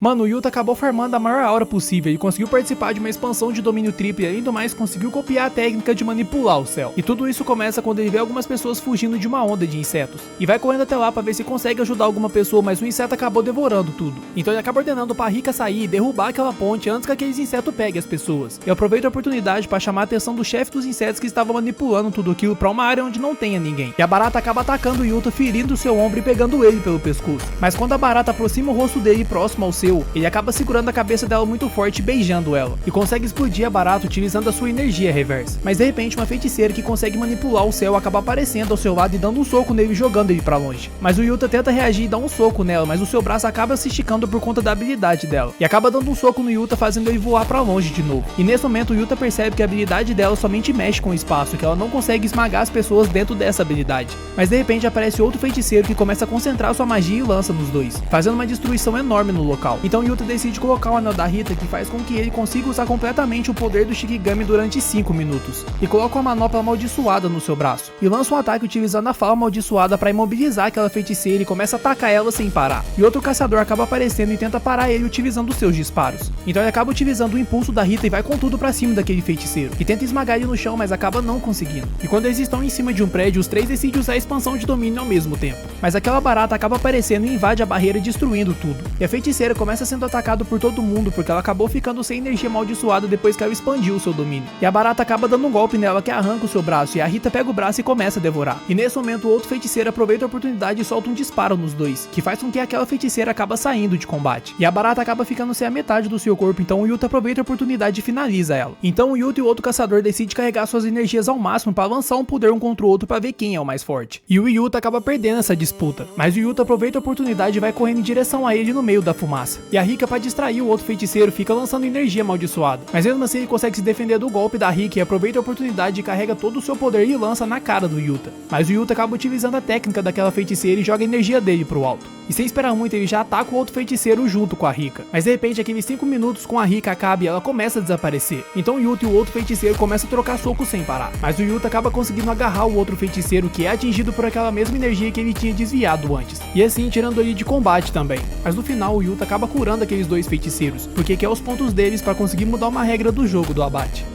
Mano, o Yuta acabou farmando a maior aura possível e conseguiu participar de uma expansão de domínio triplo e além do mais conseguiu copiar a técnica de manipular o céu. E tudo isso começa quando ele vê algumas pessoas fugindo de uma onda de insetos. E vai correndo até lá pra ver se consegue ajudar alguma pessoa, mas o inseto acabou devorando tudo. Então ele acaba ordenando pra Rika sair e derrubar aquela ponte antes que aqueles insetos peguem as pessoas. E aproveita a oportunidade pra chamar a atenção do chefe dos insetos que estava manipulando tudo aquilo pra uma área onde não tenha ninguém. E a barata acaba atacando o Yuta, ferindo seu ombro e pegando ele pelo pescoço. Mas quando a barata aproxima o rosto dele próximo ao seu, ele acaba segurando a cabeça dela muito forte e beijando ela, e consegue explodir a barata utilizando a sua energia reversa. Mas de repente uma feiticeira que consegue manipular o céu acaba aparecendo ao seu lado e dando um soco nele, jogando ele pra longe. Mas o Yuta tenta reagir e dá um soco nela, mas o seu braço acaba se esticando por conta da habilidade dela, e acaba dando um soco no Yuta, fazendo ele voar pra longe de novo. E nesse momento o Yuta percebe que a habilidade dela somente mexe com o espaço, que ela não consegue esmagar as pessoas dentro dessa habilidade. Mas de repente aparece outro feiticeiro que começa a concentrar sua magia e lança nos dois, fazendo uma destruição enorme no local. Então o Yuta decide colocar o anel da Rita, que faz com que ele consiga usar completamente o poder do Shikigami durante 5 minutos, e coloca uma manopla amaldiçoada no seu braço, e lança um ataque utilizando a fala amaldiçoada para imobilizar aquela feiticeira e começa a atacar ela sem parar. E outro caçador acaba aparecendo e tenta parar ele utilizando seus disparos. Então ele acaba utilizando o impulso da Rita e vai com tudo pra cima daquele feiticeiro, e tenta esmagar ele no chão, mas acaba não conseguindo. E quando eles estão em cima de um prédio, os três decidem usar a expansão de domínio ao mesmo tempo. Mas aquela barata acaba aparecendo e invade a barreira, destruindo tudo. E a feiticeira começa sendo atacada por todo mundo porque ela acabou ficando sem energia amaldiçoada depois que ela expandiu o seu domínio. E a barata acaba dando um golpe nela que arranca o seu braço, e a Rita pega o braço e começa a devorar. E nesse momento o outro feiticeiro aproveita a oportunidade e solta um disparo nos dois, que faz com que aquela feiticeira acaba saindo de combate. E a barata acaba ficando sem a metade do seu corpo, então o Yuta aproveita a oportunidade e finaliza ela. Então o Yuta e o outro caçador decidem carregar suas energias ao máximo para lançar um poder um contra o outro para ver quem é o mais forte. E o Yuta acaba perdendo essa disputa, mas o Yuta aproveita a oportunidade e vai correndo em direção a ele no meio da fumaça. E a Rika, para distrair o outro feiticeiro, fica lançando energia amaldiçoada. Mas mesmo assim ele consegue se defender do golpe da Rika e aproveita a oportunidade e carrega todo o seu poder e lança na cara do Yuta. Mas o Yuta acaba utilizando a técnica daquela feiticeira e joga a energia dele pro alto. E sem esperar muito ele já ataca o outro feiticeiro junto com a Rika. Mas de repente aqueles 5 minutos com a Rika acaba e ela começa a desaparecer. Então o Yuta e o outro feiticeiro começam a trocar socos sem parar. Mas o Yuta acaba conseguindo agarrar o outro feiticeiro, que é atingido por aquela mesma energia que ele tinha desviado antes. E assim tirando ele de combate também. Mas no final o Yuta acaba curando aqueles dois feiticeiros, porque quer os pontos deles para conseguir mudar uma regra do jogo do abate.